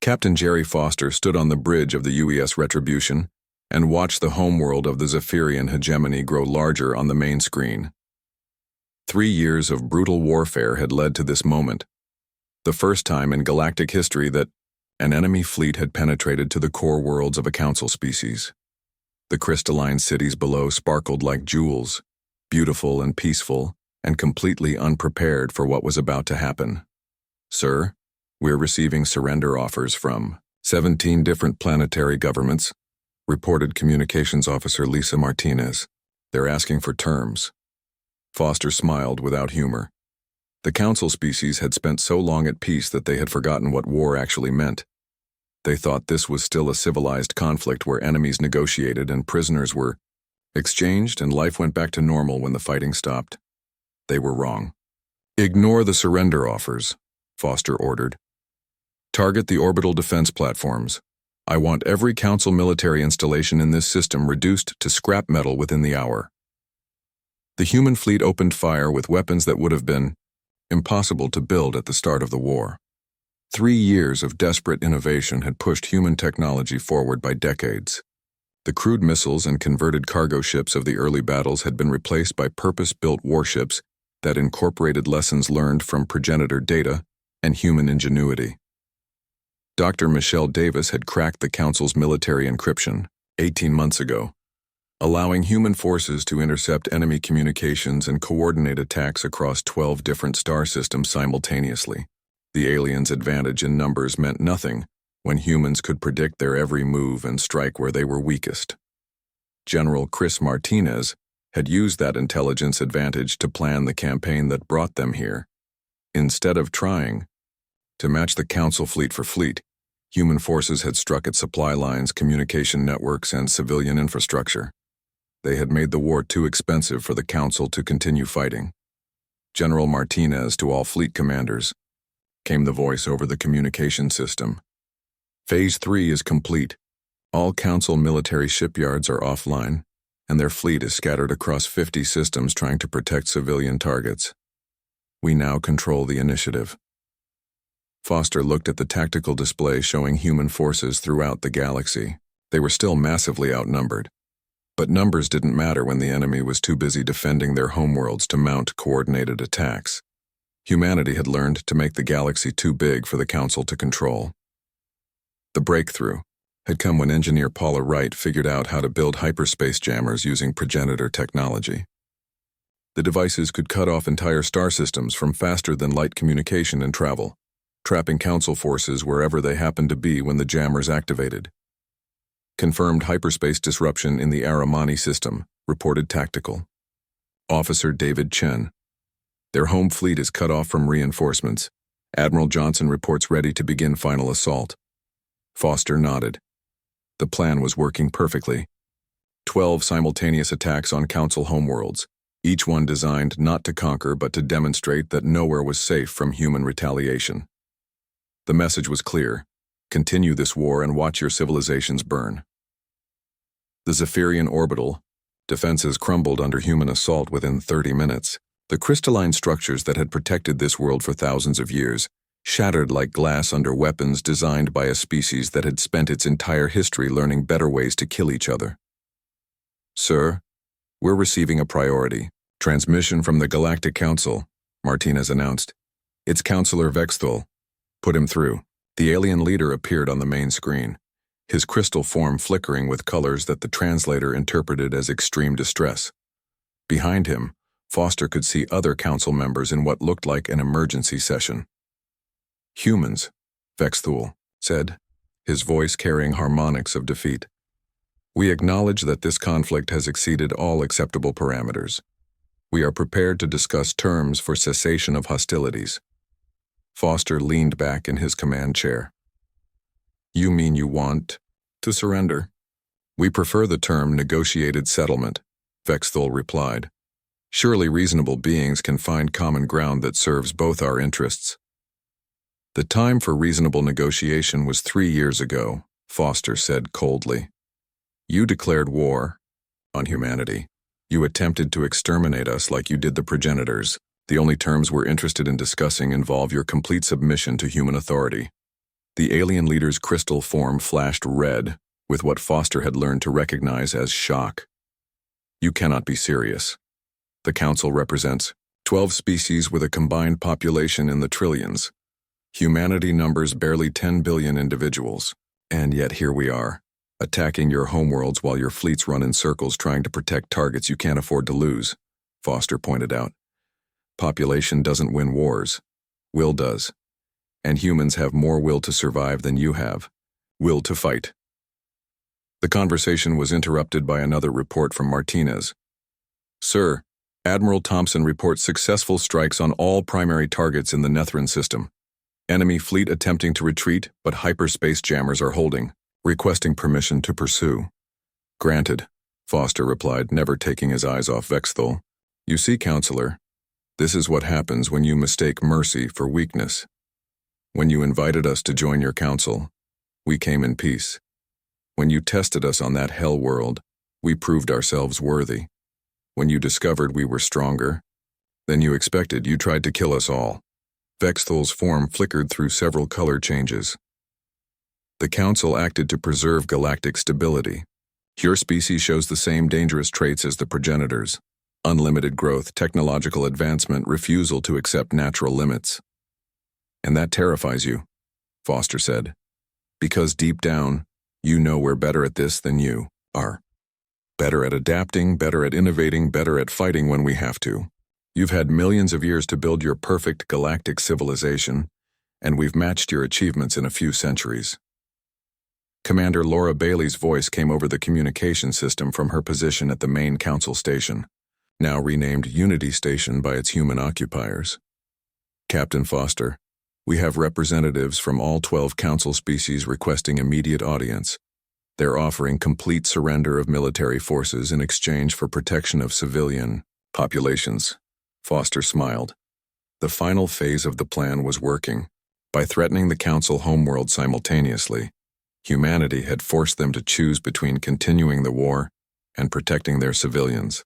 Captain Jerry Foster stood on the bridge of the UES Retribution and watched the homeworld of the Zephyrian hegemony grow larger on the main screen. 3 years of brutal warfare had led to this moment, the first time in galactic history that an enemy fleet had penetrated to the core worlds of a council species. The crystalline cities below sparkled like jewels, beautiful and peaceful, and completely unprepared for what was about to happen. "Sir, we're receiving surrender offers from 17 different planetary governments," reported Communications Officer Lisa Martinez. "They're asking for terms." Foster smiled without humor. The council species had spent so long at peace that they had forgotten what war actually meant. They thought this was still a civilized conflict where enemies negotiated and prisoners were exchanged and life went back to normal when the fighting stopped. They were wrong. "Ignore the surrender offers," Foster ordered. "Target the orbital defense platforms. I want every council military installation in this system reduced to scrap metal within the hour." The human fleet opened fire with weapons that would have been impossible to build at the start of the war. 3 years of desperate innovation had pushed human technology forward by decades. The crude missiles and converted cargo ships of the early battles had been replaced by purpose-built warships that incorporated lessons learned from progenitor data and human ingenuity. Dr. Michelle Davis had cracked the Council's military encryption 18 months ago, allowing human forces to intercept enemy communications and coordinate attacks across 12 different star systems simultaneously. The aliens' advantage in numbers meant nothing when humans could predict their every move and strike where they were weakest. General Chris Martinez had used that intelligence advantage to plan the campaign that brought them here. Instead of trying to match the Council fleet for fleet, human forces had struck at supply lines, communication networks, and civilian infrastructure. They had made the war too expensive for the Council to continue fighting. "General Martinez to all fleet commanders," came the voice over the communication system. "Phase 3 is complete. All Council military shipyards are offline, and their fleet is scattered across 50 systems trying to protect civilian targets. We now control the initiative." Foster looked at the tactical display showing human forces throughout the galaxy. They were still massively outnumbered. But numbers didn't matter when the enemy was too busy defending their homeworlds to mount coordinated attacks. Humanity had learned to make the galaxy too big for the Council to control. The breakthrough had come when engineer Paula Wright figured out how to build hyperspace jammers using progenitor technology. The devices could cut off entire star systems from faster-than-light communication and travel, trapping Council forces wherever they happened to be when the jammers activated. "Confirmed hyperspace disruption in the Aramani system," reported Tactical. Officer David Chen. "Their home fleet is cut off from reinforcements. Admiral Johnson reports ready to begin final assault." Foster nodded. The plan was working perfectly. 12 simultaneous attacks on Council homeworlds, each one designed not to conquer but to demonstrate that nowhere was safe from human retaliation. The message was clear: continue this war and watch your civilizations burn. The Zephyrian orbital defenses crumbled under human assault within 30 minutes. The crystalline structures that had protected this world for thousands of years shattered like glass under weapons designed by a species that had spent its entire history learning better ways to kill each other. "Sir, we're receiving a priority transmission from the Galactic Council," Martinez announced. "It's Counselor Vexthul. Put him through." The alien leader appeared on the main screen, his crystal form flickering with colors that the translator interpreted as extreme distress. Behind him, Foster could see other Council members in what looked like an emergency session. "Humans," Vexthul said, his voice carrying harmonics of defeat. "We acknowledge that this conflict has exceeded all acceptable parameters. We are prepared to discuss terms for cessation of hostilities." Foster leaned back in his command chair. "You mean you want to surrender?" "We prefer the term negotiated settlement," Vexthul replied. "Surely reasonable beings can find common ground that serves both our interests." "The time for reasonable negotiation was 3 years ago," Foster said coldly. "You declared war on humanity. You attempted to exterminate us like you did the progenitors. The only terms we're interested in discussing involve your complete submission to human authority." The alien leader's crystal form flashed red with what Foster had learned to recognize as shock. You cannot be serious. The Council represents 12 species with a combined population in the trillions. Humanity numbers barely 10 billion individuals. And yet here we are, attacking your homeworlds while your fleets run in circles trying to protect targets you can't afford to lose, Foster pointed out. Population doesn't win wars. Will does. And humans have more will to survive than you have. Will to fight. The conversation was interrupted by another report from Martinez. Sir, Admiral Thompson reports successful strikes on all primary targets in the Nethrin system. Enemy fleet attempting to retreat, but hyperspace jammers are holding, requesting permission to pursue. Granted, Foster replied, never taking his eyes off Vexthul. You see, Counselor, this is what happens when you mistake mercy for weakness. When you invited us to join your council, we came in peace. When you tested us on that hell world, we proved ourselves worthy. When you discovered we were stronger than you expected, you tried to kill us all. Vexthul's form flickered through several color changes. The Council acted to preserve galactic stability. Your species shows the same dangerous traits as the progenitors. Unlimited growth, technological advancement, refusal to accept natural limits. And that terrifies you, Foster said. Because deep down, you know we're better at this than you are. Better at adapting, better at innovating, better at fighting when we have to. You've had millions of years to build your perfect galactic civilization, and we've matched your achievements in a few centuries. Commander Laura Bailey's voice came over the communication system from her position at the main council station, now renamed Unity Station by its human occupiers. Captain Foster, we have representatives from all 12 council species requesting immediate audience. They're offering complete surrender of military forces in exchange for protection of civilian populations. Foster smiled. The final phase of the plan was working. By threatening the council homeworld simultaneously, humanity had forced them to choose between continuing the war and protecting their civilians.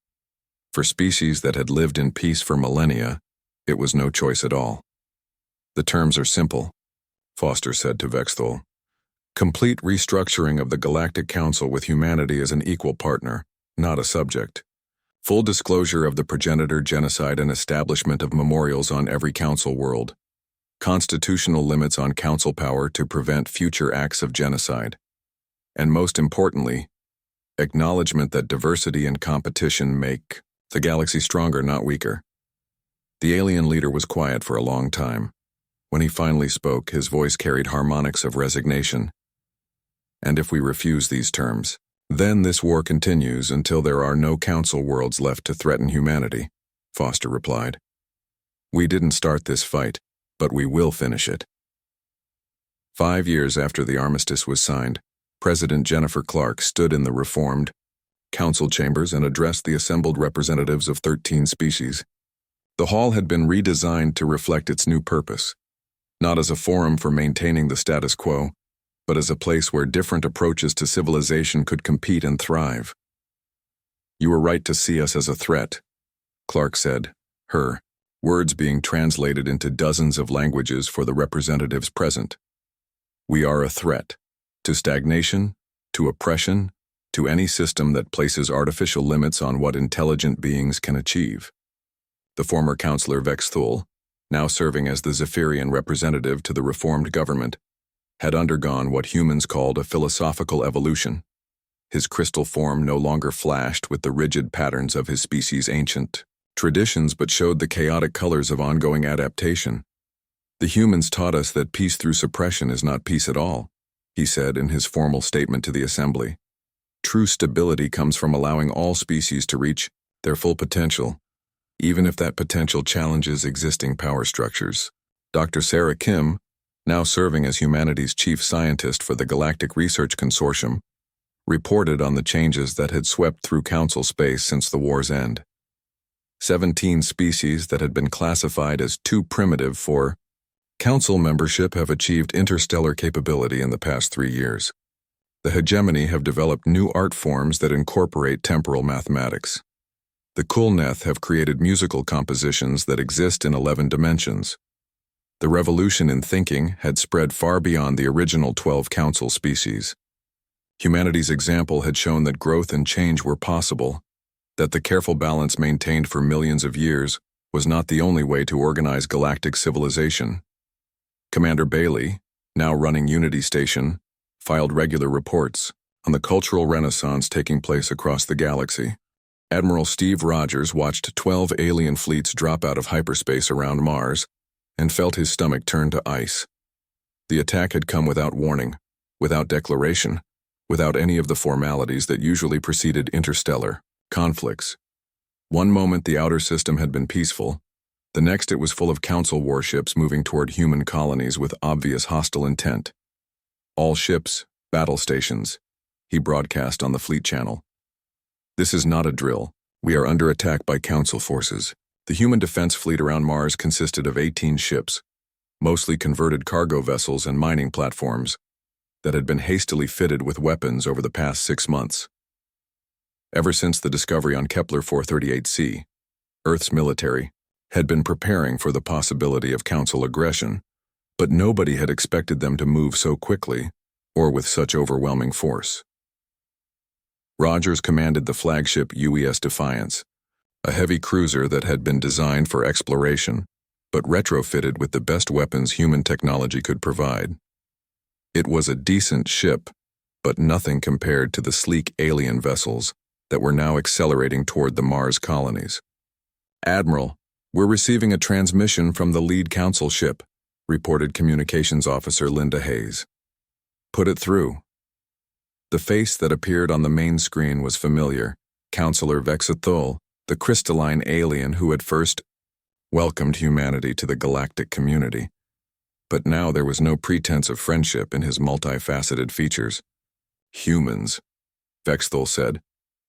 For species that had lived in peace for millennia, it was no choice at all. The terms are simple, Foster said to Vexthul. Complete restructuring of the Galactic Council with humanity as an equal partner, not a subject. Full disclosure of the progenitor genocide and establishment of memorials on every council world. Constitutional limits on council power to prevent future acts of genocide. And most importantly, acknowledgement that diversity and competition make the galaxy stronger, not weaker. The alien leader was quiet for a long time. When he finally spoke, his voice carried harmonics of resignation. And if we refuse these terms, then this war continues until there are no council worlds left to threaten humanity, Foster replied. We didn't start this fight, but we will finish it. 5 years after the armistice was signed, President Jennifer Clark stood in the reformed council chambers and addressed the assembled representatives of 13 species. The hall had been redesigned to reflect its new purpose, not as a forum for maintaining the status quo, but as a place where different approaches to civilization could compete and thrive. You were right to see us as a threat, Clark said, her words being translated into dozens of languages for the representatives present. We are a threat to stagnation, to oppression, to any system that places artificial limits on what intelligent beings can achieve. The former Counselor Vexthul, now serving as the Zephyrian representative to the reformed government, had undergone what humans called a philosophical evolution. His crystal form no longer flashed with the rigid patterns of his species' ancient traditions but showed the chaotic colors of ongoing adaptation. The humans taught us that peace through suppression is not peace at all, he said in his formal statement to the assembly. True stability comes from allowing all species to reach their full potential, even if that potential challenges existing power structures. Dr. Sarah Kim, now serving as humanity's chief scientist for the Galactic Research Consortium, reported on the changes that had swept through council space since the war's end. 17 species that had been classified as too primitive for council membership have achieved interstellar capability in the past 3 years. The hegemony have developed new art forms that incorporate temporal mathematics. The Kulneth have created musical compositions that exist in 11 dimensions. The revolution in thinking had spread far beyond the original 12 council species. Humanity's example had shown that growth and change were possible, that the careful balance maintained for millions of years was not the only way to organize galactic civilization. Commander Bailey, now running Unity Station, filed regular reports on the cultural renaissance taking place across the galaxy. Admiral Steve Rogers watched 12 alien fleets drop out of hyperspace around Mars and felt his stomach turn to ice. The attack had come without warning, without declaration, without any of the formalities that usually preceded interstellar conflicts. One moment the outer system had been peaceful, the next it was full of council warships moving toward human colonies with obvious hostile intent. "All ships, battle stations," he broadcast on the fleet channel. "This is not a drill. We are under attack by council forces." The human defense fleet around Mars consisted of 18 ships, mostly converted cargo vessels and mining platforms, that had been hastily fitted with weapons over the past 6 months. Ever since the discovery on Kepler 438c, Earth's military had been preparing for the possibility of council aggression, but nobody had expected them to move so quickly or with such overwhelming force. Rogers commanded the flagship UES Defiance, a heavy cruiser that had been designed for exploration, but retrofitted with the best weapons human technology could provide. It was a decent ship, but nothing compared to the sleek alien vessels that were now accelerating toward the Mars colonies. "Admiral, we're receiving a transmission from the lead council ship," reported Communications Officer Linda Hayes. "Put it through." The face that appeared on the main screen was familiar, Counselor Vexathol, the crystalline alien who had first welcomed humanity to the galactic community. But now there was no pretense of friendship in his multifaceted features. "Humans," Vexathol said,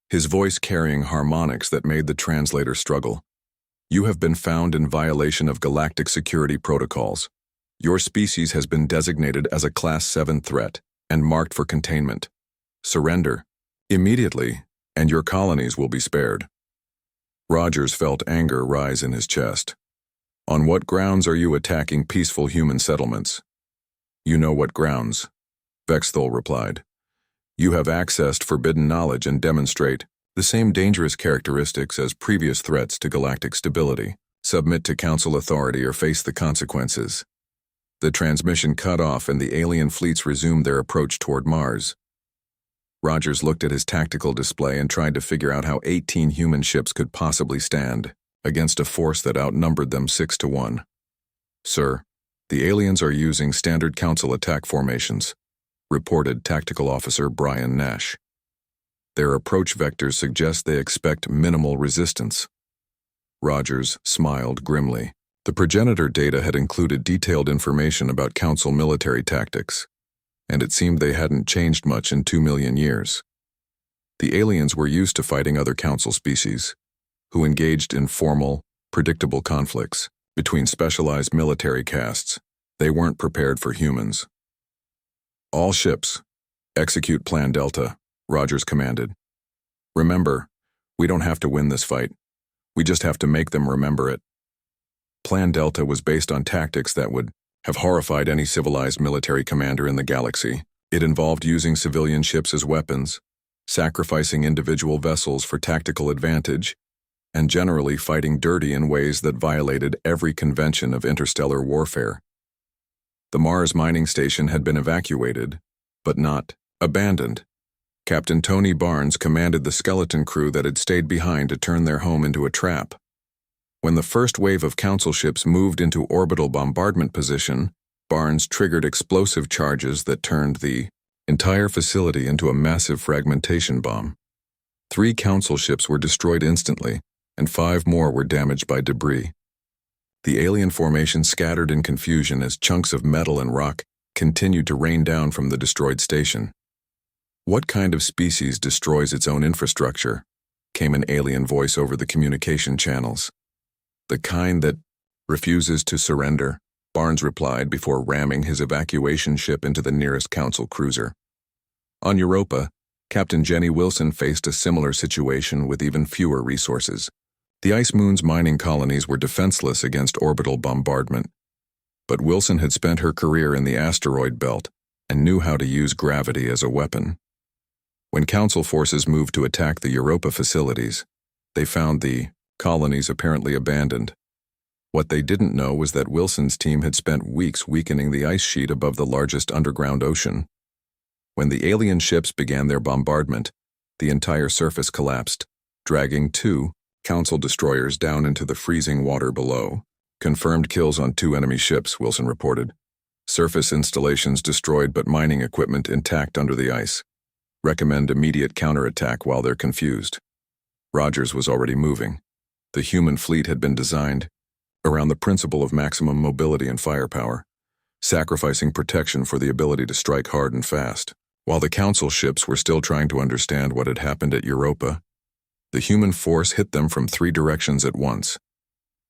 his voice carrying harmonics that made the translator struggle. "You have been found in violation of galactic security protocols. Your species has been designated as a Class 7 threat and marked for containment. Surrender immediately, and your colonies will be spared." Rogers felt anger rise in his chest. "On what grounds are you attacking peaceful human settlements?" "You know what grounds," Vexathol replied. "You have accessed forbidden knowledge and demonstrate the same dangerous characteristics as previous threats to galactic stability. Submit to council authority or face the consequences." The transmission cut off and the alien fleets resumed their approach toward Mars. Rogers looked at his tactical display and tried to figure out how 18 human ships could possibly stand against a force that outnumbered them 6-1. "Sir, the aliens are using standard council attack formations," reported Tactical Officer Brian Nash. "Their approach vectors suggest they expect minimal resistance." Rogers smiled grimly. The progenitor data had included detailed information about council military tactics, and it seemed they hadn't changed much in 2 million years. The aliens were used to fighting other council species, who engaged in formal, predictable conflicts between specialized military castes. They weren't prepared for humans. "All ships, execute Plan Delta," Rogers commanded. "Remember, we don't have to win this fight. We just have to make them remember it." Plan Delta was based on tactics that would have horrified any civilized military commander in the galaxy. It involved using civilian ships as weapons, sacrificing individual vessels for tactical advantage, and generally fighting dirty in ways that violated every convention of interstellar warfare. The Mars mining station had been evacuated, but not abandoned. Captain Tony Barnes commanded the skeleton crew that had stayed behind to turn their home into a trap. When the first wave of council ships moved into orbital bombardment position, Barnes triggered explosive charges that turned the entire facility into a massive fragmentation bomb. 3 council ships were destroyed instantly, and 5 more were damaged by debris. The alien formation scattered in confusion as chunks of metal and rock continued to rain down from the destroyed station. "What kind of species destroys its own infrastructure?" came an alien voice over the communication channels. "The kind that refuses to surrender," Barnes replied before ramming his evacuation ship into the nearest council cruiser. On Europa, Captain Jenny Wilson faced a similar situation with even fewer resources. The Ice Moon's mining colonies were defenseless against orbital bombardment. But Wilson had spent her career in the asteroid belt and knew how to use gravity as a weapon. When Council forces moved to attack the Europa facilities, they found the colonies apparently abandoned. What they didn't know was that Wilson's team had spent weeks weakening the ice sheet above the largest underground ocean. When the alien ships began their bombardment, the entire surface collapsed, dragging 2 Council destroyers down into the freezing water below. Confirmed kills on 2 enemy ships, Wilson reported. Surface installations destroyed but mining equipment intact under the ice. Recommend immediate counterattack while they're confused. Rogers was already moving. The human fleet had been designed around the principle of maximum mobility and firepower, sacrificing protection for the ability to strike hard and fast. While the Council ships were still trying to understand what had happened at Europa, the human force hit them from 3 directions at once.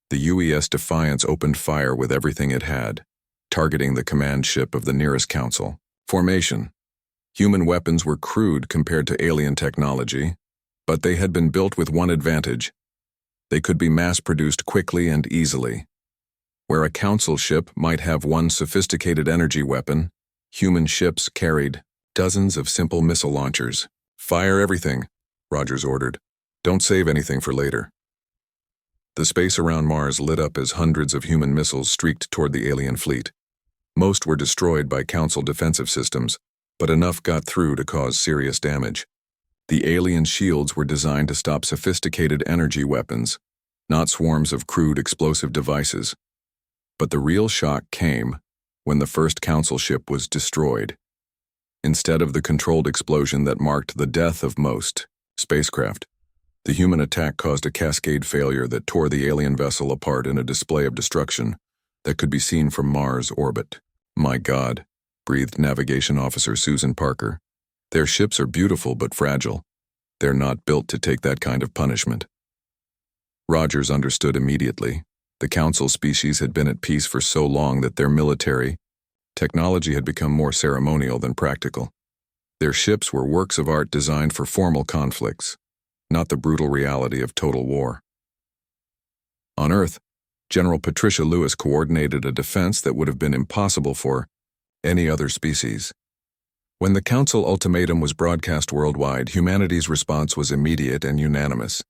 The UES Defiance opened fire with everything it had, targeting the command ship of the nearest Council. Formation. Human weapons were crude compared to alien technology, but they had been built with one advantage. They could be mass-produced quickly and easily. Where a Council ship might have one sophisticated energy weapon, human ships carried dozens of simple missile launchers. Fire everything, Rogers ordered. Don't save anything for later. The space around Mars lit up as hundreds of human missiles streaked toward the alien fleet. Most were destroyed by Council defensive systems, but enough got through to cause serious damage. The alien shields were designed to stop sophisticated energy weapons, not swarms of crude explosive devices. But the real shock came when the first Council ship was destroyed. Instead of the controlled explosion that marked the death of most spacecraft, the human attack caused a cascade failure that tore the alien vessel apart in a display of destruction that could be seen from Mars orbit. My God, breathed Navigation Officer Susan Parker. Their ships are beautiful but fragile. They're not built to take that kind of punishment. Rogers understood immediately. The Council species had been at peace for so long that their military technology had become more ceremonial than practical. Their ships were works of art designed for formal conflicts, not the brutal reality of total war. On Earth, General Patricia Lewis coordinated a defense that would have been impossible for any other species. When the Council ultimatum was broadcast worldwide, humanity's response was immediate and unanimous.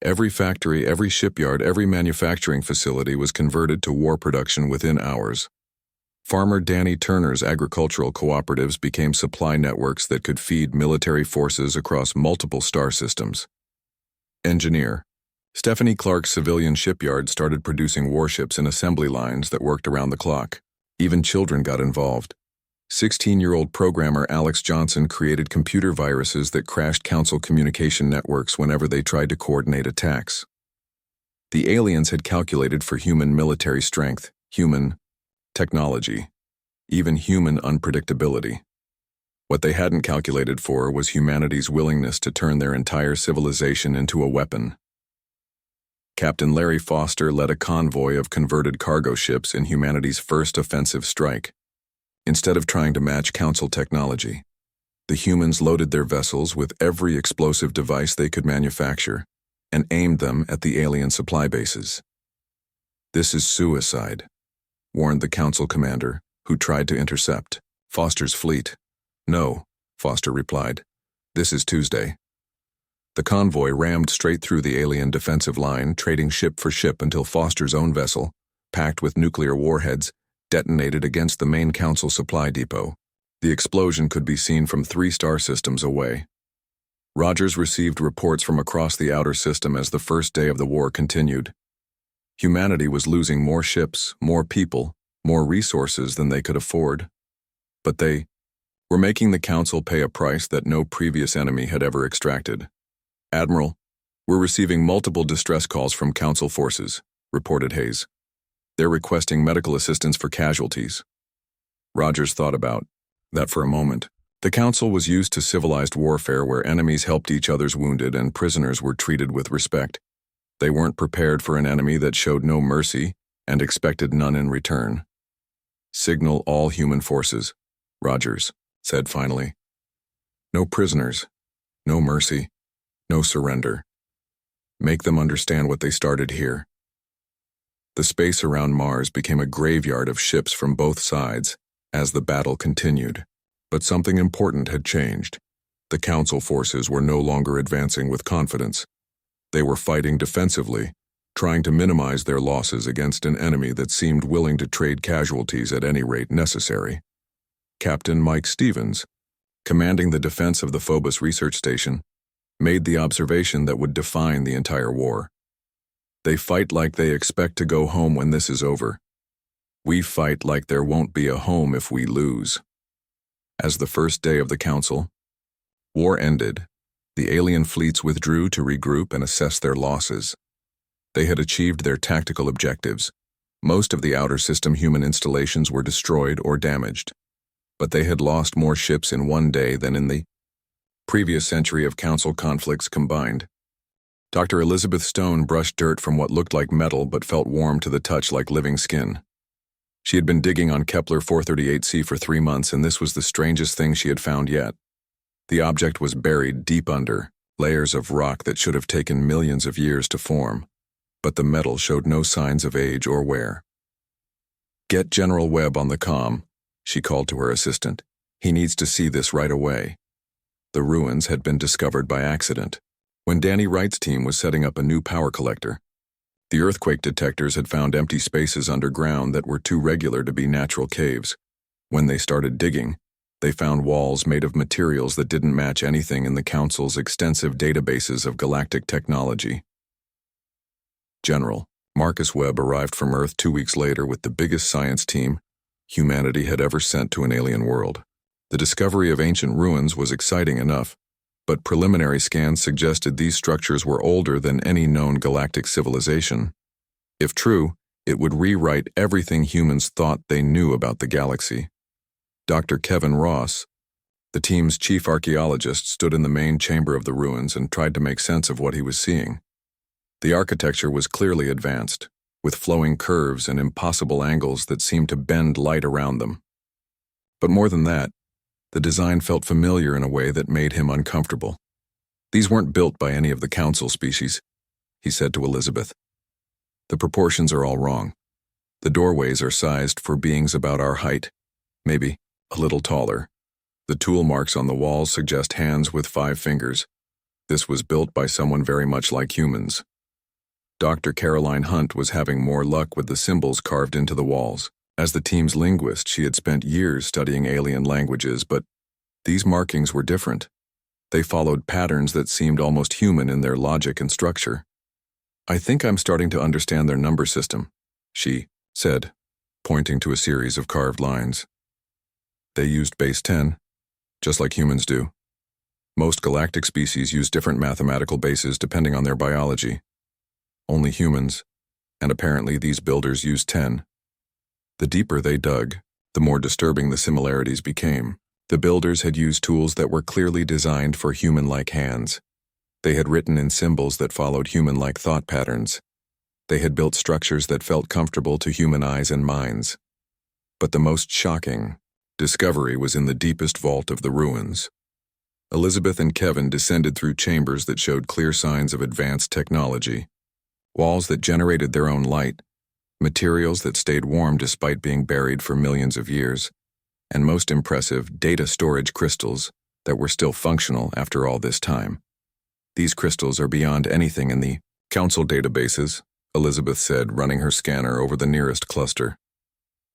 Every factory, every shipyard, every manufacturing facility was converted to war production within hours. Farmer Danny Turner's agricultural cooperatives became supply networks that could feed military forces across multiple star systems. Engineer. Stephanie Clark's civilian shipyard started producing warships in assembly lines that worked around the clock. Even children got involved. 16-year-old programmer Alex Johnson created computer viruses that crashed Council communication networks whenever they tried to coordinate attacks. The aliens had calculated for human military strength, human technology, even human unpredictability. What they hadn't calculated for was humanity's willingness to turn their entire civilization into a weapon. Captain Larry Foster led a convoy of converted cargo ships in humanity's first offensive strike. Instead of trying to match Council technology, the humans loaded their vessels with every explosive device they could manufacture and aimed them at the alien supply bases. "This is suicide," warned the Council commander, who tried to intercept Foster's fleet. "No," Foster replied. "This is Tuesday." The convoy rammed straight through the alien defensive line, trading ship for ship until Foster's own vessel, packed with nuclear warheads, detonated against the main Council supply depot. The explosion could be seen from 3 star systems away. Rogers received reports from across the outer system as the first day of the war continued. Humanity was losing more ships, more people, more resources than they could afford. But they were making the Council pay a price that no previous enemy had ever extracted. "Admiral, we're receiving multiple distress calls from Council forces," reported Hayes. "They're requesting medical assistance for casualties." Rogers thought about that for a moment. The Council was used to civilized warfare where enemies helped each other's wounded and prisoners were treated with respect. They weren't prepared for an enemy that showed no mercy and expected none in return. "Signal all human forces," Rogers said finally. "No prisoners, no mercy, no surrender. Make them understand what they started here." The space around Mars became a graveyard of ships from both sides as the battle continued. But something important had changed. The Council forces were no longer advancing with confidence. They were fighting defensively, trying to minimize their losses against an enemy that seemed willing to trade casualties at any rate necessary. Captain Mike Stevens, commanding the defense of the Phobos research station, made the observation that would define the entire war. They fight like they expect to go home when this is over. We fight like there won't be a home if we lose. As the first day of the Council, war ended, the alien fleets withdrew to regroup and assess their losses. They had achieved their tactical objectives. Most of the outer system human installations were destroyed or damaged. But they had lost more ships in one day than in the previous century of Council conflicts combined. Dr. Elizabeth Stone brushed dirt from what looked like metal but felt warm to the touch like living skin. She had been digging on Kepler 438c for 3 months, and this was the strangest thing she had found yet. The object was buried deep under layers of rock that should have taken millions of years to form, but the metal showed no signs of age or wear. "Get General Webb on the comm," she called to her assistant. "He needs to see this right away." The ruins had been discovered by accident. When Danny Wright's team was setting up a new power collector, the earthquake detectors had found empty spaces underground that were too regular to be natural caves. When they started digging, they found walls made of materials that didn't match anything in the Council's extensive databases of galactic technology. General Marcus Webb arrived from Earth 2 weeks later with the biggest science team humanity had ever sent to an alien world. The discovery of ancient ruins was exciting enough, but preliminary scans suggested these structures were older than any known galactic civilization. If true, it would rewrite everything humans thought they knew about the galaxy. Dr. Kevin Ross, the team's chief archaeologist, stood in the main chamber of the ruins and tried to make sense of what he was seeing. The architecture was clearly advanced, with flowing curves and impossible angles that seemed to bend light around them. But more than that, the design felt familiar in a way that made him uncomfortable. "These weren't built by any of the Council species," he said to Elizabeth. "The proportions are all wrong. The doorways are sized for beings about our height, maybe a little taller. The tool marks on the walls suggest hands with 5 fingers. This was built by someone very much like humans." Dr. Caroline Hunt was having more luck with the symbols carved into the walls. As the team's linguist, she had spent years studying alien languages, but these markings were different. They followed patterns that seemed almost human in their logic and structure. "I think I'm starting to understand their number system," she said, pointing to a series of carved lines. "They used base 10, just like humans do. Most galactic species use different mathematical bases depending on their biology. Only humans, and apparently these builders, used 10. The deeper they dug, the more disturbing the similarities became. The builders had used tools that were clearly designed for human-like hands. They had written in symbols that followed human-like thought patterns. They had built structures that felt comfortable to human eyes and minds. But the most shocking discovery was in the deepest vault of the ruins. Elizabeth and Kevin descended through chambers that showed clear signs of advanced technology. Walls that generated their own light, materials that stayed warm despite being buried for millions of years, and most impressive, data storage crystals that were still functional after all this time. "These crystals are beyond anything in the Council databases," Elizabeth said, running her scanner over the nearest cluster.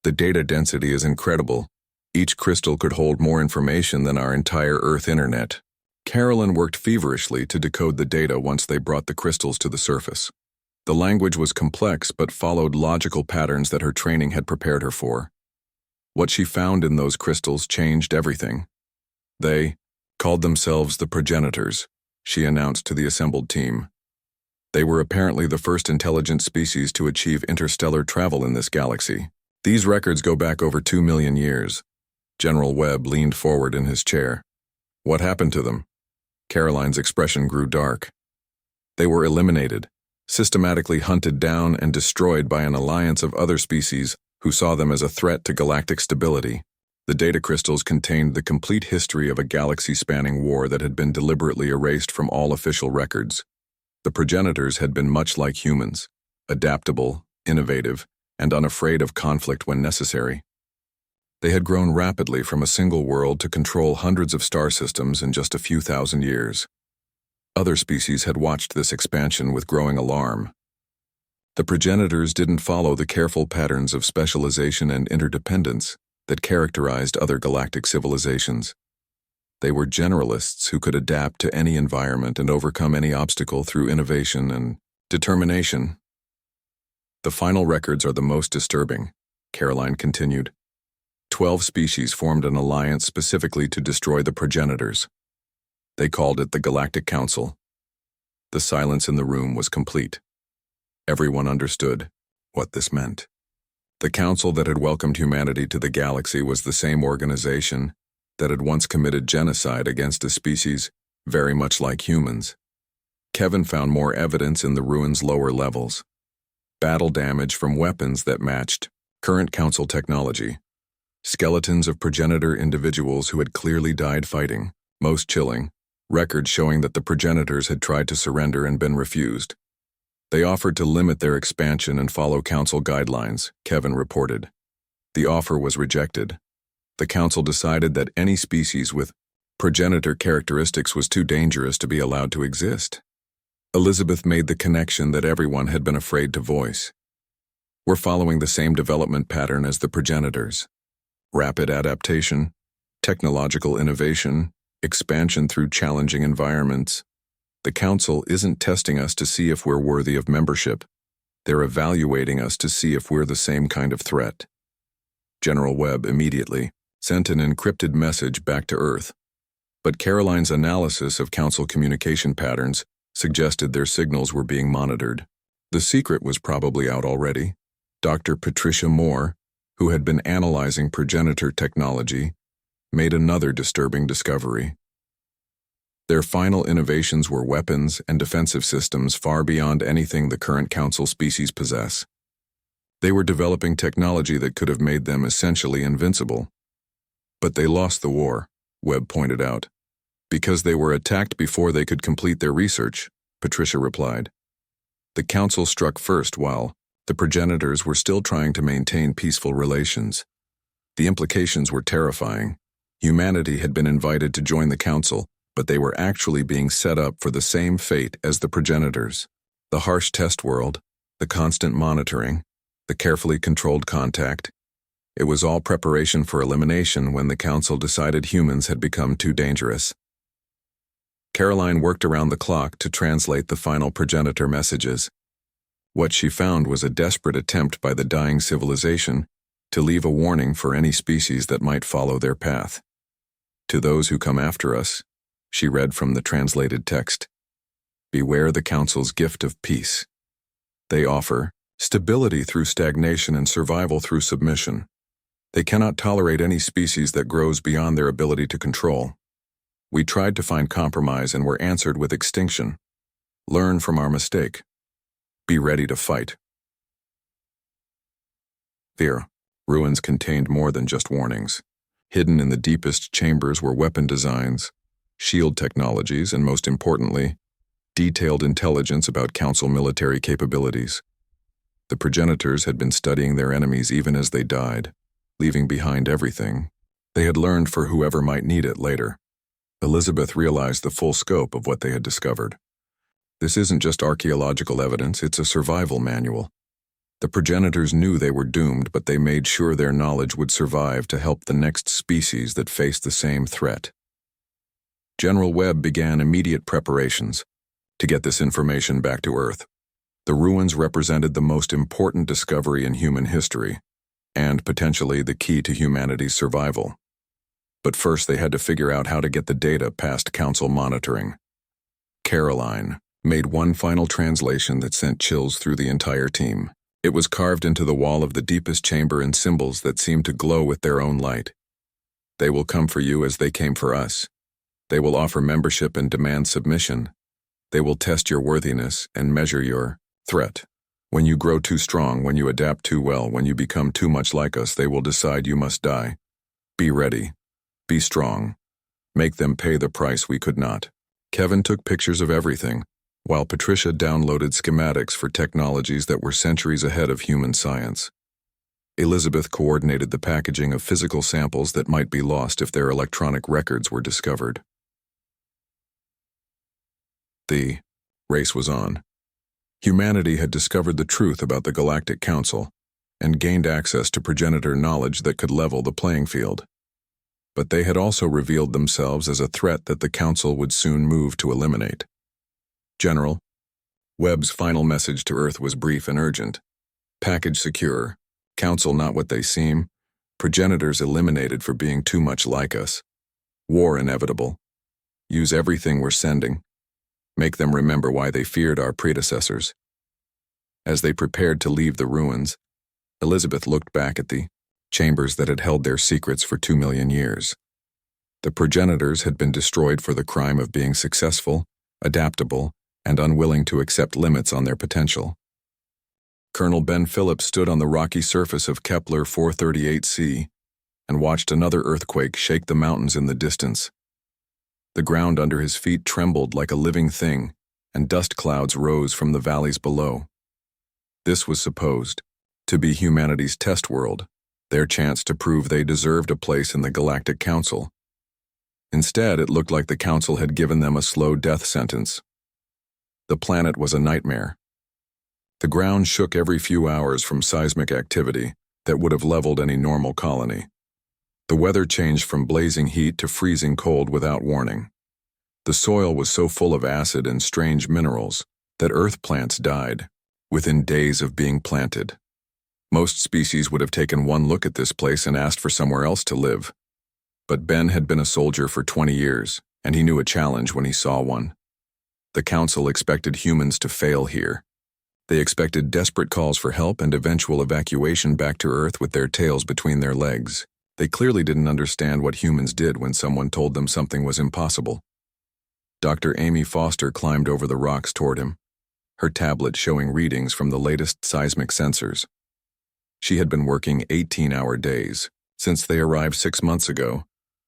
"The data density is incredible. Each crystal could hold more information than our entire Earth internet." Carolyn worked feverishly to decode the data once they brought the crystals to the surface. The language was complex but followed logical patterns that her training had prepared her for. What she found in those crystals changed everything. They called themselves the progenitors, she announced to the assembled team. They were apparently the first intelligent species to achieve interstellar travel in this galaxy. These records go back over 2 million years. General Webb leaned forward in his chair. "What happened to them?" Caroline's expression grew dark. "They were eliminated, systematically hunted down and destroyed by an alliance of other species who saw them as a threat to galactic stability. The data crystals contained the complete history of a galaxy-spanning war that had been deliberately erased from all official records. The progenitors had been much like humans, adaptable, innovative, and unafraid of conflict when necessary. They had grown rapidly from a single world to control hundreds of star systems in just a few thousand years. Other species had watched this expansion with growing alarm. The progenitors didn't follow the careful patterns of specialization and interdependence that characterized other galactic civilizations. They were generalists who could adapt to any environment and overcome any obstacle through innovation and determination. The final records are the most disturbing, Caroline continued. 12 species formed an alliance specifically to destroy the progenitors. They called it the Galactic Council. The silence in the room was complete. Everyone understood what this meant. The council that had welcomed humanity to the galaxy was the same organization that had once committed genocide against a species very much like humans. Kevin found more evidence in the ruins' lower levels. Battle damage from weapons that matched current council technology. Skeletons of progenitor individuals who had clearly died fighting. Most chilling, records showing that the progenitors had tried to surrender and been refused. They offered to limit their expansion and follow council guidelines, Kevin reported. The offer was rejected. The council decided that any species with progenitor characteristics was too dangerous to be allowed to exist. Elizabeth made the connection that everyone had been afraid to voice. We're following the same development pattern as the progenitors. Rapid adaptation, technological innovation, expansion through challenging environments. The council isn't testing us to see if we're worthy of membership. They're evaluating us to see if we're the same kind of threat. General Webb immediately sent an encrypted message back to Earth. But Caroline's analysis of council communication patterns suggested their signals were being monitored. The secret was probably out already. Dr. Patricia Moore, who had been analyzing progenitor technology, made another disturbing discovery. Their final innovations were weapons and defensive systems far beyond anything the current council species possess. They were developing technology that could have made them essentially invincible. But they lost the war, Webb pointed out. Because they were attacked before they could complete their research, Patricia replied. The council struck first while the progenitors were still trying to maintain peaceful relations. The implications were terrifying. Humanity had been invited to join the council, but they were actually being set up for the same fate as the progenitors. The harsh test world, the constant monitoring, the carefully controlled contact. It was all preparation for elimination when the council decided humans had become too dangerous. Caroline worked around the clock to translate the final progenitor messages. What she found was a desperate attempt by the dying civilization to leave a warning for any species that might follow their path. To those who come after us, she read from the translated text, beware the council's gift of peace. They offer stability through stagnation and survival through submission. They cannot tolerate any species that grows beyond their ability to control. We tried to find compromise and were answered with extinction. Learn from our mistake. Be ready to fight. Fear. Ruins contained more than just warnings. Hidden in the deepest chambers were weapon designs, shield technologies, and most importantly, detailed intelligence about council military capabilities. The progenitors had been studying their enemies even as they died, leaving behind everything they had learned for whoever might need it later. Elizabeth realized the full scope of what they had discovered. This isn't just archaeological evidence, it's a survival manual. The progenitors knew they were doomed, but they made sure their knowledge would survive to help the next species that faced the same threat. General Webb began immediate preparations to get this information back to Earth. The ruins represented the most important discovery in human history, and potentially the key to humanity's survival. But first they had to figure out how to get the data past council monitoring. Caroline made one final translation that sent chills through the entire team. It was carved into the wall of the deepest chamber in symbols that seemed to glow with their own light. They will come for you as they came for us. They will offer membership and demand submission. They will test your worthiness and measure your threat. When you grow too strong, when you adapt too well, when you become too much like us, they will decide you must die. Be ready. Be strong. Make them pay the price we could not. Kevin took pictures of everything, while Patricia downloaded schematics for technologies that were centuries ahead of human science. Elizabeth coordinated the packaging of physical samples that might be lost if their electronic records were discovered. The race was on. Humanity had discovered the truth about the Galactic Council and gained access to progenitor knowledge that could level the playing field. But they had also revealed themselves as a threat that the Council would soon move to eliminate. General, Webb's final message to Earth was brief and urgent. Package secure. Council not what they seem. Progenitors eliminated for being too much like us. War inevitable. Use everything we're sending. Make them remember why they feared our predecessors. As they prepared to leave the ruins, Elizabeth looked back at the chambers that had held their secrets for 2 million years. The progenitors had been destroyed for the crime of being successful, adaptable, and unwilling to accept limits on their potential. Colonel Ben Phillips stood on the rocky surface of Kepler 438c and watched another earthquake shake the mountains in the distance. The ground under his feet trembled like a living thing, and dust clouds rose from the valleys below. This was supposed to be humanity's test world, their chance to prove they deserved a place in the Galactic Council. Instead, it looked like the Council had given them a slow death sentence. The planet was a nightmare. The ground shook every few hours from seismic activity that would have leveled any normal colony. The weather changed from blazing heat to freezing cold without warning. The soil was so full of acid and strange minerals that earth plants died within days of being planted. Most species would have taken one look at this place and asked for somewhere else to live. But Ben had been a soldier for 20 years, and he knew a challenge when he saw one. The Council expected humans to fail here. They expected desperate calls for help and eventual evacuation back to Earth with their tails between their legs. They clearly didn't understand what humans did when someone told them something was impossible. Dr. Amy Foster climbed over the rocks toward him, her tablet showing readings from the latest seismic sensors. She had been working 18-hour days since they arrived 6 months ago,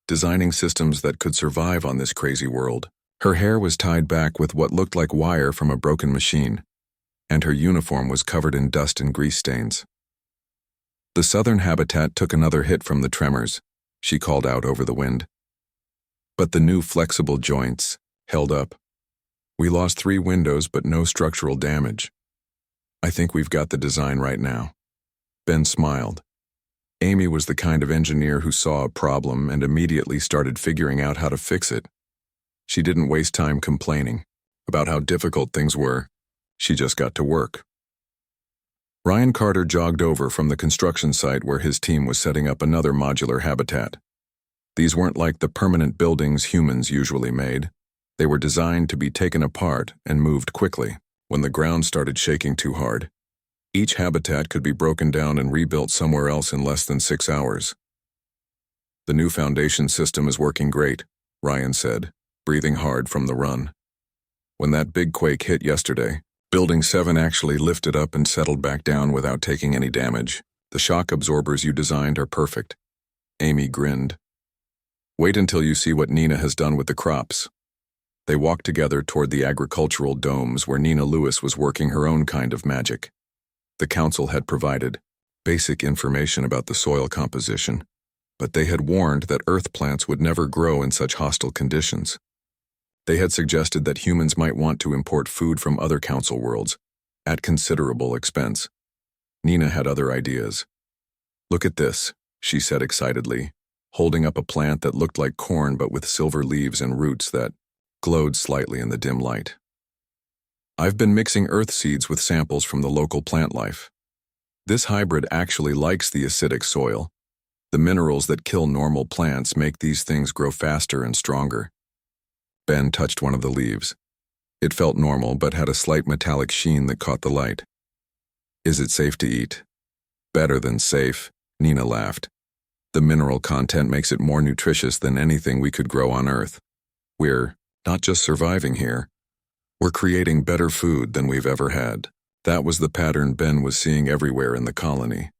designing systems that could survive on this crazy world. Her hair was tied back with what looked like wire from a broken machine, and her uniform was covered in dust and grease stains. The southern habitat took another hit from the tremors, she called out over the wind. But the new flexible joints held up. We lost 3 windows but no structural damage. I think we've got the design right now. Ben smiled. Amy was the kind of engineer who saw a problem and immediately started figuring out how to fix it. She didn't waste time complaining about how difficult things were. She just got to work. Ryan Carter jogged over from the construction site where his team was setting up another modular habitat. These weren't like the permanent buildings humans usually made. They were designed to be taken apart and moved quickly when the ground started shaking too hard. Each habitat could be broken down and rebuilt somewhere else in less than 6 hours. The new foundation system is working great, Ryan said, breathing hard from the run. When that big quake hit yesterday, Building 7 actually lifted up and settled back down without taking any damage. The shock absorbers you designed are perfect. Amy grinned. Wait until you see what Nina has done with the crops. They walked together toward the agricultural domes where Nina Lewis was working her own kind of magic. The Council had provided basic information about the soil composition, but they had warned that earth plants would never grow in such hostile conditions. They had suggested that humans might want to import food from other Council worlds, at considerable expense. Nina had other ideas. Look at this, she said excitedly, holding up a plant that looked like corn but with silver leaves and roots that glowed slightly in the dim light. I've been mixing earth seeds with samples from the local plant life. This hybrid actually likes the acidic soil. The minerals that kill normal plants make these things grow faster and stronger. Ben touched one of the leaves. It felt normal but had a slight metallic sheen that caught the light. Is it safe to eat? Better than safe, Nina laughed. The mineral content makes it more nutritious than anything we could grow on Earth. We're not just surviving here. We're creating better food than we've ever had. That was the pattern Ben was seeing everywhere in the colony.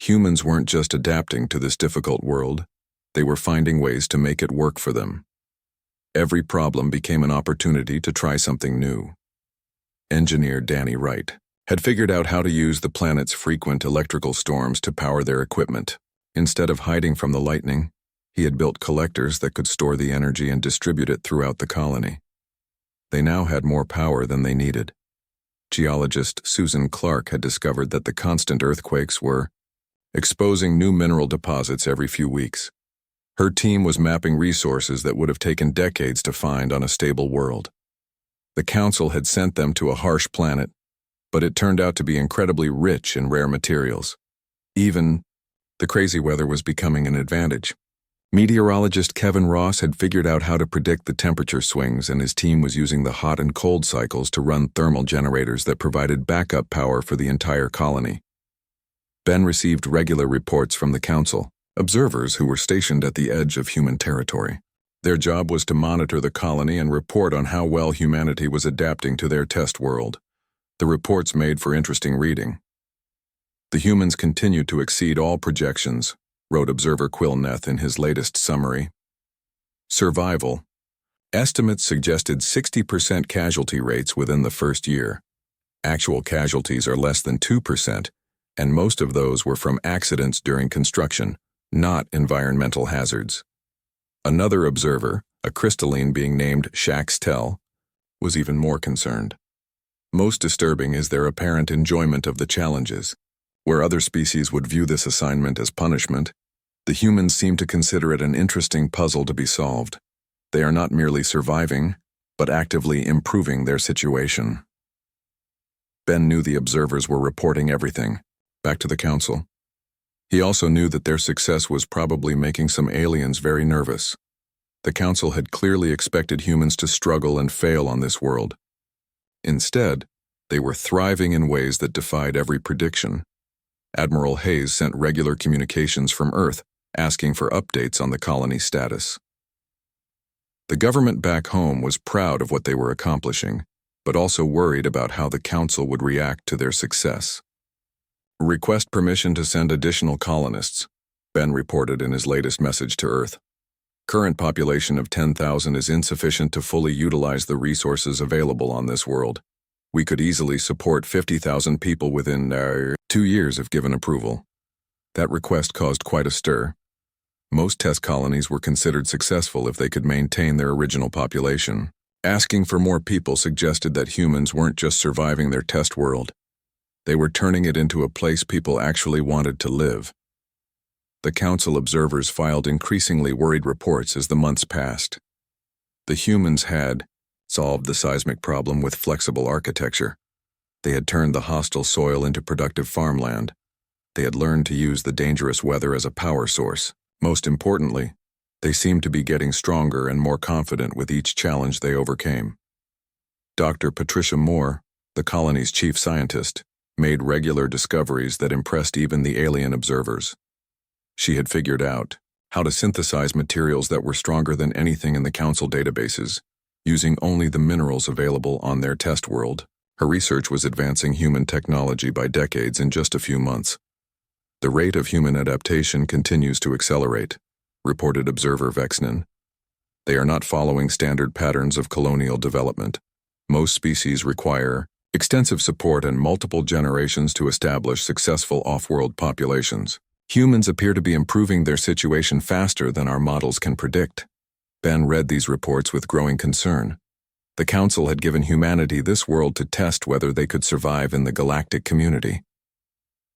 Humans weren't just adapting to this difficult world. They were finding ways to make it work for them. Every problem became an opportunity to try something new. engineer Danny Wright, had figured out how to use the planet's frequent electrical storms to power their equipment. Instead of hiding from the lightning, he had built collectors that could store the energy and distribute it throughout the colony. They now had more power than they needed. Geologist Susan Clark had discovered that the constant earthquakes were exposing new mineral deposits every few weeks. Her team was mapping resources that would have taken decades to find on a stable world. The Council had sent them to a harsh planet, but it turned out to be incredibly rich in rare materials. Even the crazy weather was becoming an advantage. Meteorologist Kevin Ross had figured out how to predict the temperature swings, and his team was using the hot and cold cycles to run thermal generators that provided backup power for the entire colony. Ben received regular reports from the Council, observers who were stationed at the edge of human territory. Their job was to monitor the colony and report on how well humanity was adapting to their test world. The reports made for interesting reading. The humans continued to exceed all projections, wrote observer Quill Neth in his latest summary. Survival. Estimates suggested 60% casualty rates within the first year. Actual casualties are less than 2%, and most of those were from accidents during construction, not environmental hazards. Another observer, a crystalline being named Shax Tell, was even more concerned. Most disturbing is their apparent enjoyment of the challenges. Where other species would view this assignment as punishment, the humans seem to consider it an interesting puzzle to be solved. They are not merely surviving, but actively improving their situation. Ben knew the observers were reporting everything, back to the Council. He also knew that their success was probably making some aliens very nervous. The Council had clearly expected humans to struggle and fail on this world. Instead, they were thriving in ways that defied every prediction. Admiral Hayes sent regular communications from Earth, asking for updates on the colony's status. The government back home was proud of what they were accomplishing, but also worried about how the Council would react to their success. Request permission to send additional colonists, Ben reported in his latest message to Earth. Current population of 10,000 is insufficient to fully utilize the resources available on this world. We could easily support 50,000 people within 2 years if given approval. That request caused quite a stir. Most test colonies were considered successful if they could maintain their original population. Asking for more people suggested that humans weren't just surviving their test world. They were turning it into a place people actually wanted to live. The Council observers filed increasingly worried reports as the months passed. The humans had solved the seismic problem with flexible architecture. They had turned the hostile soil into productive farmland. They had learned to use the dangerous weather as a power source. Most importantly, they seemed to be getting stronger and more confident with each challenge they overcame. Dr. Patricia Moore, the colony's chief scientist, made regular discoveries that impressed even the alien observers. She had figured out how to synthesize materials that were stronger than anything in the Council databases, using only the minerals available on their test world. Her research was advancing human technology by decades in just a few months. The rate of human adaptation continues to accelerate, reported observer Vexnan. They are not following standard patterns of colonial development. Most species require extensive support and multiple generations to establish successful off-world populations. Humans appear to be improving their situation faster than our models can predict. Ben read these reports with growing concern. The Council had given humanity this world to test whether they could survive in the galactic community.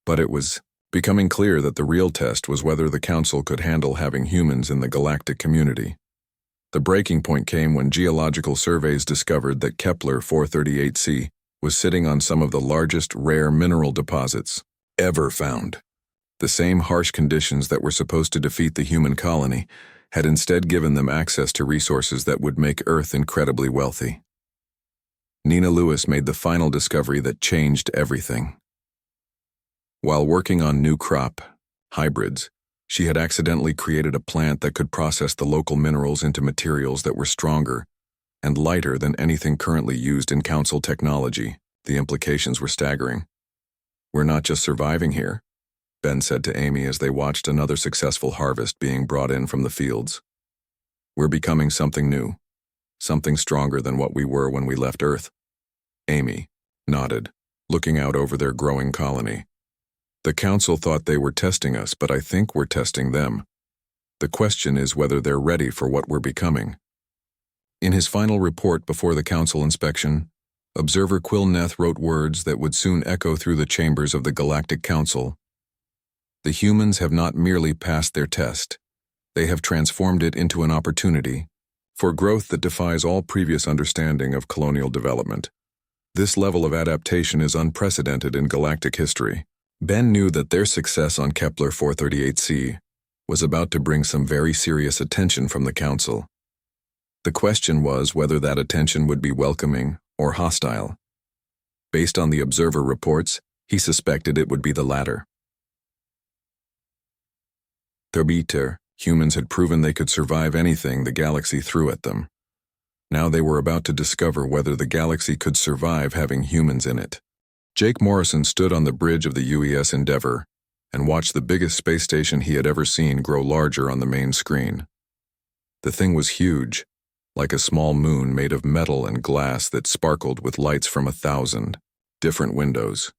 But it was becoming clear that the real test was whether the Council could handle having humans in the galactic community. The breaking point came when geological surveys discovered that Kepler 438c was sitting on some of the largest rare mineral deposits ever found. The same harsh conditions that were supposed to defeat the human colony had instead given them access to resources that would make Earth incredibly wealthy. Nina Lewis made the final discovery that changed everything. While working on new crop hybrids, she had accidentally created a plant that could process the local minerals into materials that were stronger and lighter than anything currently used in Council technology. The implications were staggering. "We're not just surviving here," Ben said to Amy as they watched another successful harvest being brought in from the fields. "We're becoming something new, something stronger than what we were when we left Earth." Amy, nodded, looking out over their growing colony. The council thought they were testing us, but I think we're testing them. The question is whether they're ready for what we're becoming. In his final report before the council inspection, Observer Quilneth wrote words that would soon echo through the chambers of the Galactic Council. The humans have not merely passed their test. They have transformed it into an opportunity for growth that defies all previous understanding of colonial development. This level of adaptation is unprecedented in galactic history. Ben knew that their success on Kepler 438c was about to bring some very serious attention from the Council. The question was whether that attention would be welcoming or hostile. Based on the observer reports, he suspected it would be the latter. Therbiter, humans had proven they could survive anything the galaxy threw at them. Now they were about to discover whether the galaxy could survive having humans in it. Jake Morrison stood on the bridge of the UES Endeavour and watched the biggest space station he had ever seen grow larger on the main screen. The thing was huge, like a small moon made of metal and glass that sparkled with lights from 1,000 different windows.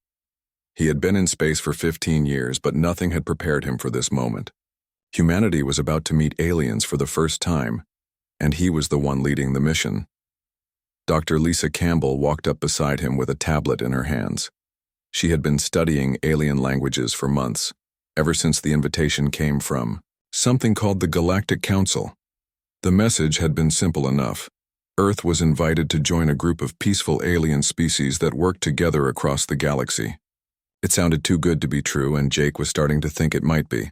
He had been in space for 15 years, but nothing had prepared him for this moment. Humanity was about to meet aliens for the first time, and he was the one leading the mission. Dr. Lisa Campbell walked up beside him with a tablet in her hands. She had been studying alien languages for months, ever since the invitation came from something called the Galactic Council. The message had been simple enough. Earth was invited to join a group of peaceful alien species that worked together across the galaxy. It sounded too good to be true, and Jake was starting to think it might be.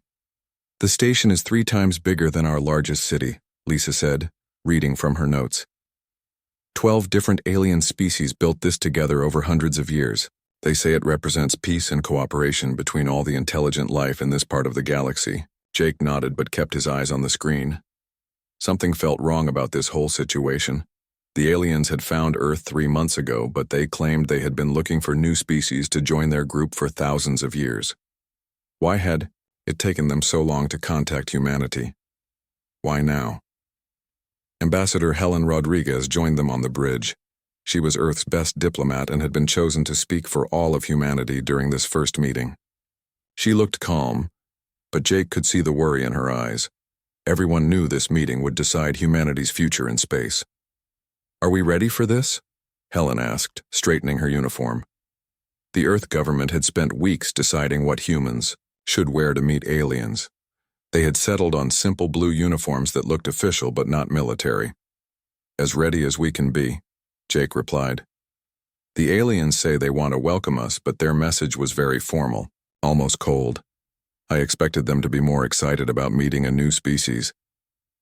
The station is 3 times bigger than our largest city, Lisa said, reading from her notes. 12 different alien species built this together over hundreds of years. They say it represents peace and cooperation between all the intelligent life in this part of the galaxy. Jake nodded but kept his eyes on the screen. Something felt wrong about this whole situation. The aliens had found Earth 3 months ago, but they claimed they had been looking for new species to join their group for thousands of years. Why had it taken them so long to contact humanity? Why now? Ambassador Helen Rodriguez joined them on the bridge. She was Earth's best diplomat and had been chosen to speak for all of humanity during this first meeting. She looked calm, but Jake could see the worry in her eyes. Everyone knew this meeting would decide humanity's future in space. "Are we ready for this?" Helen asked, straightening her uniform. The Earth government had spent weeks deciding what humans should wear to meet aliens. They had settled on simple blue uniforms that looked official but not military. "As ready as we can be," Jake replied. "The aliens say they want to welcome us, but their message was very formal, almost cold. I expected them to be more excited about meeting a new species."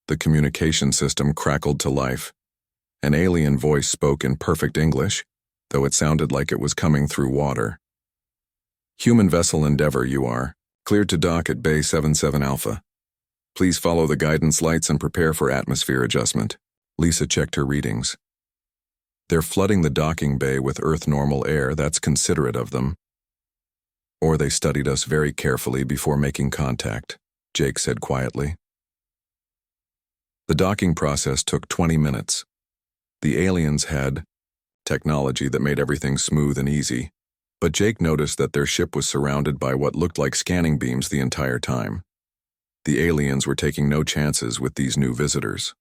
The communication system crackled to life. An alien voice spoke in perfect English, though it sounded like it was coming through water. "Human vessel Endeavour, you are. Cleared to dock at Bay 77 Alpha. Please follow the guidance lights and prepare for atmosphere adjustment." Lisa checked her readings. "They're flooding the docking bay with Earth normal air. That's considerate of them. Or they studied us very carefully before making contact," Jake said quietly. The docking process took 20 minutes. The aliens had technology that made everything smooth and easy, but Jake noticed that their ship was surrounded by what looked like scanning beams the entire time. The aliens were taking no chances with these new visitors.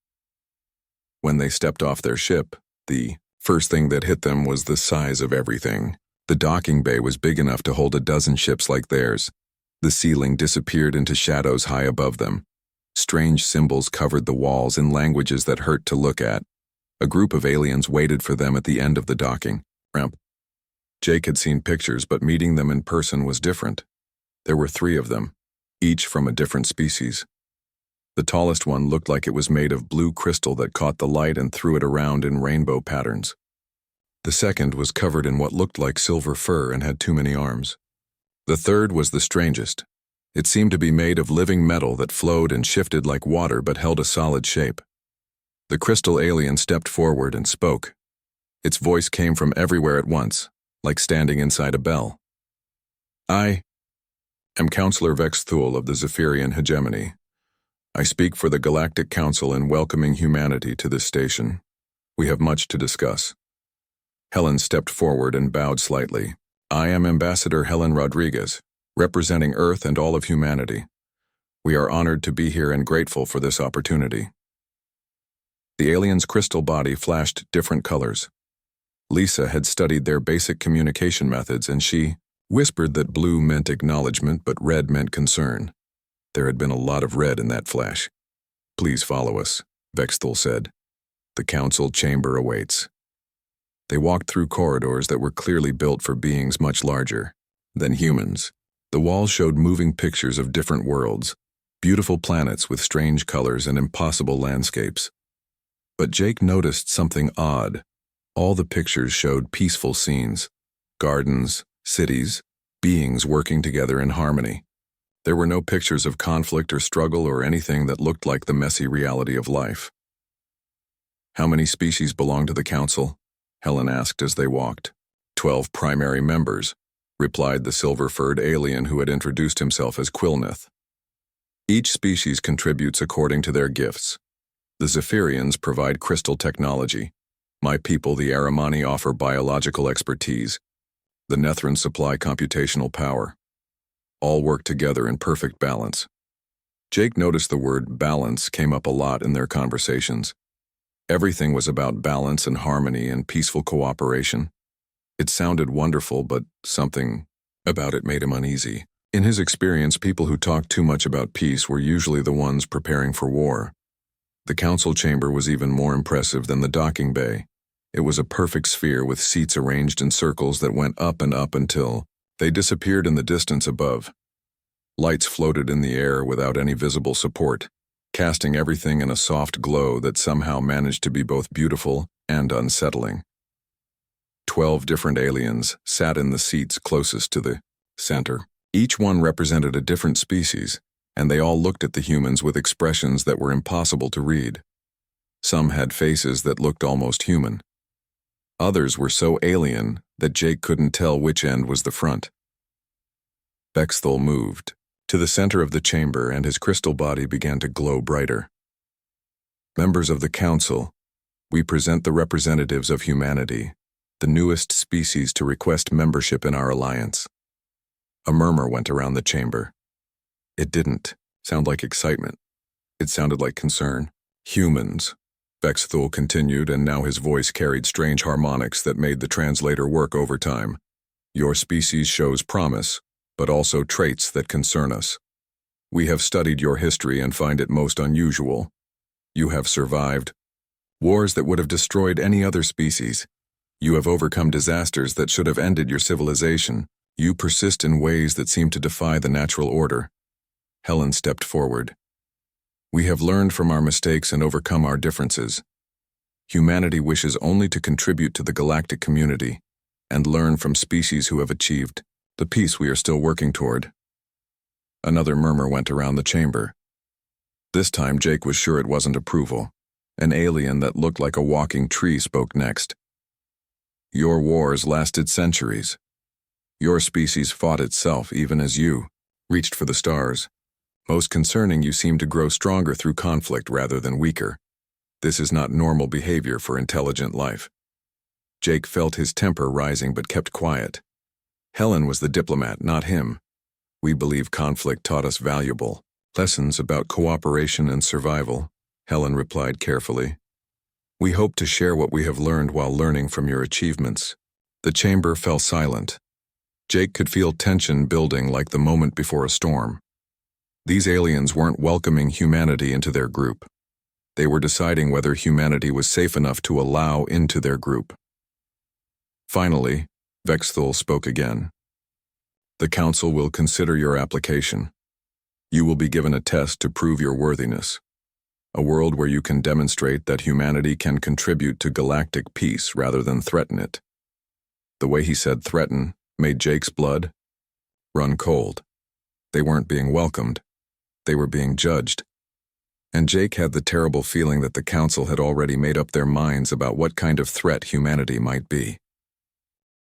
When they stepped off their ship, the first thing that hit them was the size of everything. The docking bay was big enough to hold 12 ships like theirs. The ceiling disappeared into shadows high above them. Strange symbols covered the walls in languages that hurt to look at. A group of aliens waited for them at the end of the docking ramp. Jake had seen pictures, but meeting them in person was different. There were 3 of them, each from a different species. The tallest one looked like it was made of blue crystal that caught the light and threw it around in rainbow patterns. The second was covered in what looked like silver fur and had too many arms. The third was the strangest. It seemed to be made of living metal that flowed and shifted like water but held a solid shape. The crystal alien stepped forward and spoke. Its voice came from everywhere at once, like standing inside a bell. "I am Counselor Vex Thule of the Zephyrian Hegemony. I speak for the Galactic Council in welcoming humanity to this station. We have much to discuss." Helen stepped forward and bowed slightly. I am Ambassador Helen Rodriguez, representing Earth and all of humanity. We are honored to be here and grateful for this opportunity. The alien's crystal body flashed different colors. Lisa had studied their basic communication methods, and she whispered that blue meant acknowledgement but red meant concern. There had been a lot of red in that flash. Please follow us, Vexthal said. The council chamber awaits. They walked through corridors that were clearly built for beings much larger than humans. The walls showed moving pictures of different worlds, beautiful planets with strange colors and impossible landscapes. But Jake noticed something odd. All the pictures showed peaceful scenes, gardens, cities, beings working together in harmony. There were no pictures of conflict or struggle or anything that looked like the messy reality of life. How many species belong to the council? Helen asked as they walked. 12 primary members, replied the silver-furred alien who had introduced himself as Quilneth. Each species contributes according to their gifts. The Zephyrians provide crystal technology. My people, the Aramani, offer biological expertise. The Nethrans supply computational power. All work together in perfect balance. Jake noticed the word balance came up a lot in their conversations. Everything was about balance and harmony and peaceful cooperation. It sounded wonderful, but something about it made him uneasy. In his experience, people who talked too much about peace were usually the ones preparing for war. The council chamber was even more impressive than the docking bay. It was a perfect sphere with seats arranged in circles that went up and up until they disappeared in the distance above. Lights floated in the air without any visible support, casting everything in a soft glow that somehow managed to be both beautiful and unsettling. 12 different aliens sat in the seats closest to the center. Each one represented a different species, and they all looked at the humans with expressions that were impossible to read. Some had faces that looked almost human. Others were so alien that Jake couldn't tell which end was the front. Vexthal moved to the center of the chamber, and his crystal body began to glow brighter. Members of the council, we present the representatives of humanity, the newest species to request membership in our alliance. A murmur went around the chamber. It didn't sound like excitement. It sounded like concern. Humans, Vexthal continued, and now his voice carried strange harmonics that made the translator work overtime. Your species shows promise, but also traits that concern us. We have studied your history and find it most unusual. You have survived wars that would have destroyed any other species. You have overcome disasters that should have ended your civilization. You persist in ways that seem to defy the natural order. Helen stepped forward. We have learned from our mistakes and overcome our differences. Humanity wishes only to contribute to the galactic community and learn from species who have achieved the peace we are still working toward. Another murmur went around the chamber. This time Jake was sure it wasn't approval. An alien that looked like a walking tree spoke next. Your wars lasted centuries. Your species fought itself even as you reached for the stars. Most concerning, you seem to grow stronger through conflict rather than weaker. This is not normal behavior for intelligent life. Jake felt his temper rising but kept quiet. Helen was the diplomat, not him. We believe conflict taught us valuable lessons about cooperation and survival, Helen replied carefully. We hope to share what we have learned while learning from your achievements. The chamber fell silent. Jake could feel tension building like the moment before a storm. These aliens weren't welcoming humanity into their group. They were deciding whether humanity was safe enough to allow into their group. Finally, Vexthal spoke again. The council will consider your application. You will be given a test to prove your worthiness. A world where you can demonstrate that humanity can contribute to galactic peace rather than threaten it. The way he said threaten made Jake's blood run cold. They weren't being welcomed. They were being judged. And Jake had the terrible feeling that the council had already made up their minds about what kind of threat humanity might be.